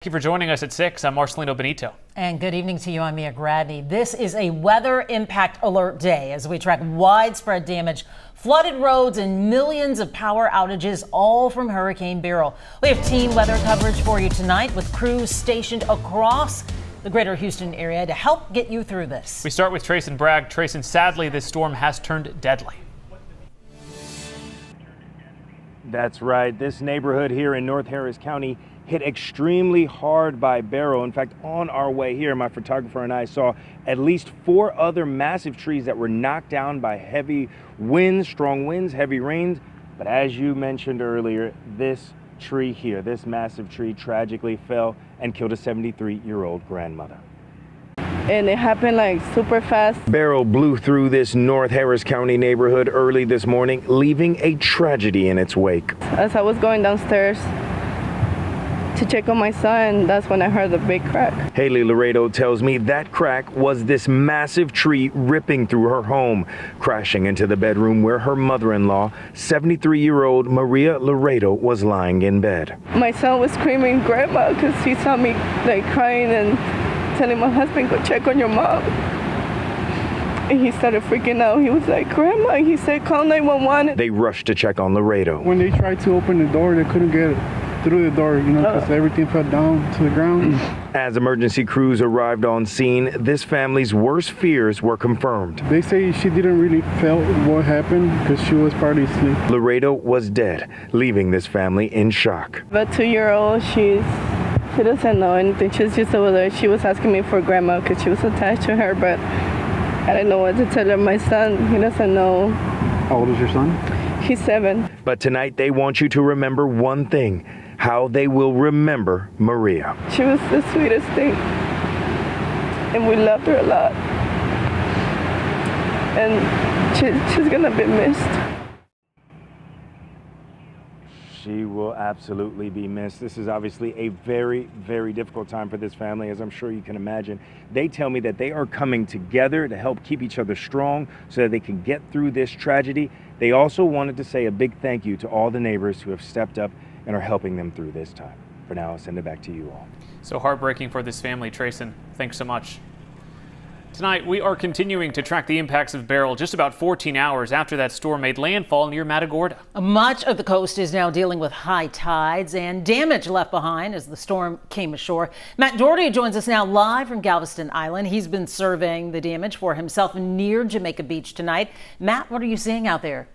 Thank you for joining us at 6. I'm Marcelino Benito. And good evening to you. I'm Mia Gradney. This is a weather impact alert day as we track widespread damage, flooded roads, and millions of power outages, all from Hurricane Beryl. We have team weather coverage for you tonight with crews stationed across the greater Houston area to help get you through this. We start with Trayson Bragg. Trayson, sadly, this storm has turned deadly. That's right. This neighborhood here in North Harris County hit extremely hard by Beryl. In fact, on our way here, my photographer and I saw at least 4 other massive trees that were knocked down by heavy winds, strong winds, heavy rains. But as you mentioned earlier, this tree here, this massive tree tragically fell and killed a 73-year-old grandmother. And it happened like super fast. Beryl blew through this North Harris County neighborhood early this morning, leaving a tragedy in its wake. As I was going downstairs to check on my son, that's when I heard the big crack. Haley Laredo tells me that crack was this massive tree ripping through her home, crashing into the bedroom where her mother-in-law, 73-year-old Maria Laredo, was lying in bed. My son was screaming, "Grandma," because he saw me like crying and telling my husband, "Go check on your mom." And he started freaking out. He was like, "Grandma," he said, "Call 911. They rushed to check on Laredo. When they tried to open the door, they couldn't get through the door, because everything fell down to the ground. As emergency crews arrived on scene, this family's worst fears were confirmed. They say she didn't really feel what happened because she was probably asleep. Laredo was dead, leaving this family in shock. The 2-year-old, she doesn't know anything. She's just over there. She was asking me for grandma because she was attached to her, but I didn't know what to tell her. My son, he doesn't know. How old is your son? He's 7. But tonight they want you to remember one thing: how they will remember Maria. She was the sweetest thing, and we loved her a lot. And she's gonna be missed. She will absolutely be missed. This is obviously a very, very difficult time for this family, as I'm sure you can imagine. They tell me that they are coming together to help keep each other strong so that they can get through this tragedy. They also wanted to say a big thank you to all the neighbors who have stepped up and are helping them through this time. For now, I'll send it back to you all. So heartbreaking for this family, Trayson. Thanks so much. Tonight, we are continuing to track the impacts of Beryl just about 14 hours after that storm made landfall near Matagorda. Much of the coast is now dealing with high tides and damage left behind as the storm came ashore. Matt Doherty joins us now live from Galveston Island. He's been surveying the damage for himself near Jamaica Beach tonight. Matt, what are you seeing out there?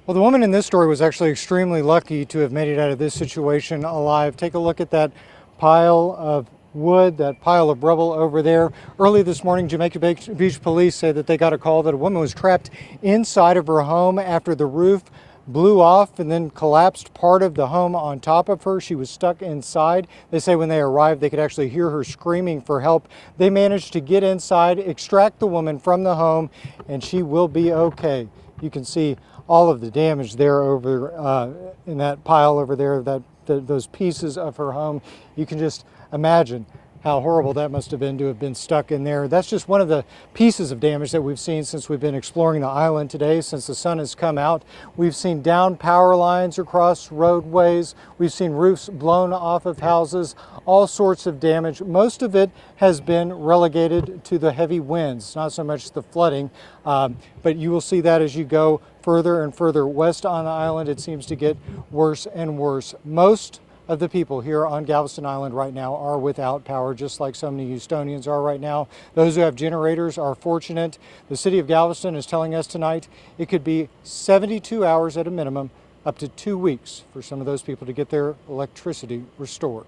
Well, the woman in this story was actually extremely lucky to have made it out of this situation alive. Take a look at that pile of wood, that pile of rubble over there. Early this morning, Jamaica Beach police say that they got a call that a woman was trapped inside of her home after the roof blew off and then collapsed part of the home on top of her. She was stuck inside. They say when they arrived, they could actually hear her screaming for help. They managed to get inside, extract the woman from the home, and she will be okay. You can see all of the damage there over in that pile over there, those pieces of her home. You can just imagine how horrible that must have been to have been stuck in there. That's just one of the pieces of damage that we've seen since we've been exploring the island today, since the sun has come out. We've seen down power lines across roadways. We've seen roofs blown off of houses, all sorts of damage. Most of it has been relegated to the heavy winds, not so much the flooding, but you will see that as you go further and further west on the island. It seems to get worse and worse. Most of the people here on Galveston Island right now are without power, just like so many Houstonians are right now. Those who have generators are fortunate. The city of Galveston is telling us tonight it could be 72 hours at a minimum, up to 2 weeks for some of those people to get their electricity restored.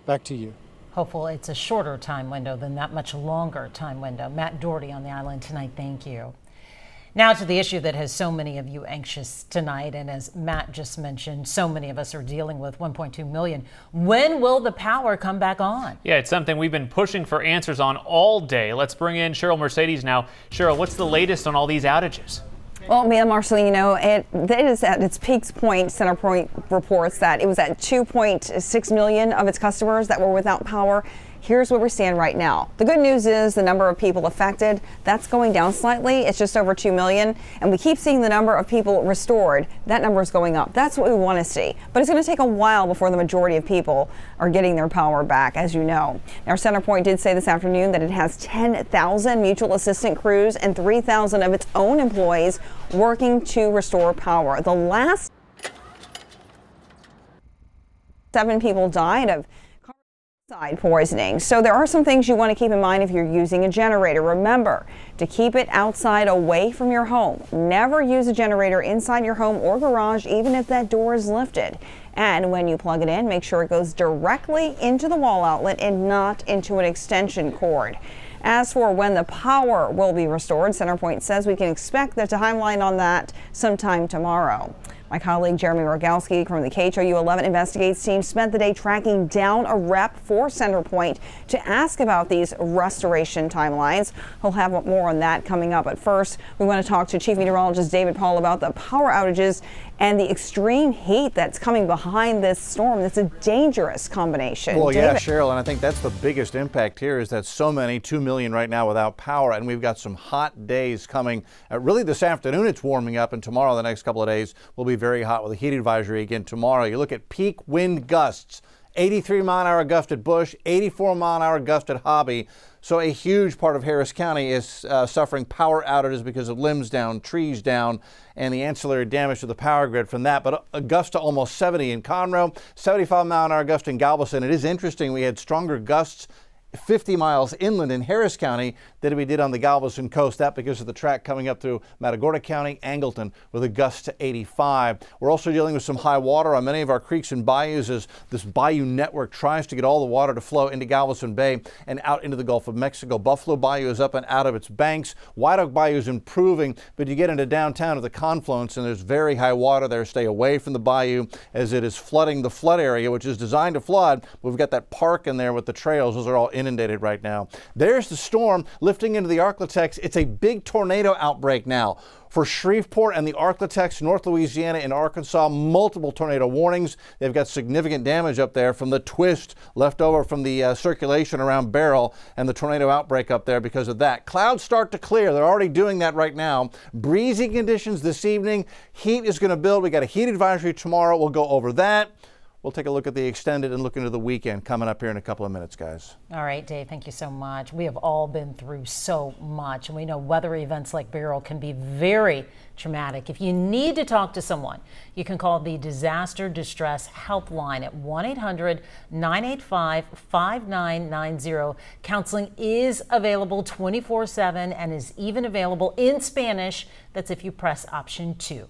Back to you. Hopefully it's a shorter time window than that much longer time window. Matt Doherty on the island tonight. Thank you. Now to the issue that has so many of you anxious tonight, and as Matt just mentioned, so many of us are dealing with 1.2 million. When will the power come back on? Yeah, it's something we've been pushing for answers on all day. Let's bring in Cheryl Mercedes now. Cheryl, what's the latest on all these outages? Well, Mia, Marcelino, it is at its peak point. CenterPoint reports that it was at 2.6 million of its customers that were without power. Here's where we stand right now. The good news is the number of people affected, that's going down slightly. It's just over 2 million. And we keep seeing the number of people restored. That number is going up. That's what we want to see. But it's going to take a while before the majority of people are getting their power back, as you know. Now, CenterPoint did say this afternoon that it has 10,000 mutual assistant crews and 3,000 of its own employees working to restore power. The last 7 people died of carbon poisoning. So there are some things you want to keep in mind if you're using a generator. Remember to keep it outside away from your home. Never use a generator inside your home or garage, even if that door is lifted. And when you plug it in, make sure it goes directly into the wall outlet and not into an extension cord. As for when the power will be restored, CenterPoint says we can expect the timeline on that sometime tomorrow. My colleague Jeremy Rogowski from the KHOU 11 Investigates team spent the day tracking down a rep for CenterPoint to ask about these restoration timelines. We'll have more on that coming up. But first, we want to talk to Chief Meteorologist David Paul about the power outages and the extreme heat that's coming behind this storm. It's a dangerous combination. Well, David. yeah, Cheryl, and I think that's the biggest impact here is that so many, 2 million right now without power, and we've got some hot days coming. Really this afternoon it's warming up, and tomorrow, the next couple of days, will be very hot with a heat advisory again tomorrow. You look at peak wind gusts, 83-mile-an-hour gust at Bush, 84-mile-an-hour gust at Hobby. So a huge part of Harris County is suffering power outages because of limbs down, trees down, and the ancillary damage to the power grid from that. But a gust to almost 70 in Conroe, 75-mile-an-hour gust in Galveston. It is interesting, we had stronger gusts 50 miles inland in Harris County than we did on the Galveston coast. That because of the track coming up through Matagorda County, Angleton, with a gust to 85. We're also dealing with some high water on many of our creeks and bayous as this bayou network tries to get all the water to flow into Galveston Bay and out into the Gulf of Mexico. Buffalo Bayou is up and out of its banks. White Oak Bayou is improving, but you get into downtown at the confluence and there's very high water there. Stay away from the bayou as it is flooding the flood area, which is designed to flood. We've got that park in there with the trails. Those are all inundated right now. There's the storm lifting into the Arklatex. It's a big tornado outbreak now for Shreveport and the Arklatex, North Louisiana and Arkansas. Multiple tornado warnings. They've got significant damage up there from the twist left over from the circulation around Beryl and the tornado outbreak up there because of that. Clouds start to clear. They're already doing that right now. Breezy conditions this evening. Heat is going to build. We got a heat advisory tomorrow. We'll go over that. We'll take a look at the extended and look into the weekend coming up here in a couple of minutes, guys. All right, Dave, thank you so much. We have all been through so much, and we know weather events like Beryl can be very traumatic. If you need to talk to someone, you can call the Disaster Distress Helpline at 1-800-985-5990. Counseling is available 24/7 and is even available in Spanish. That's if you press option 2.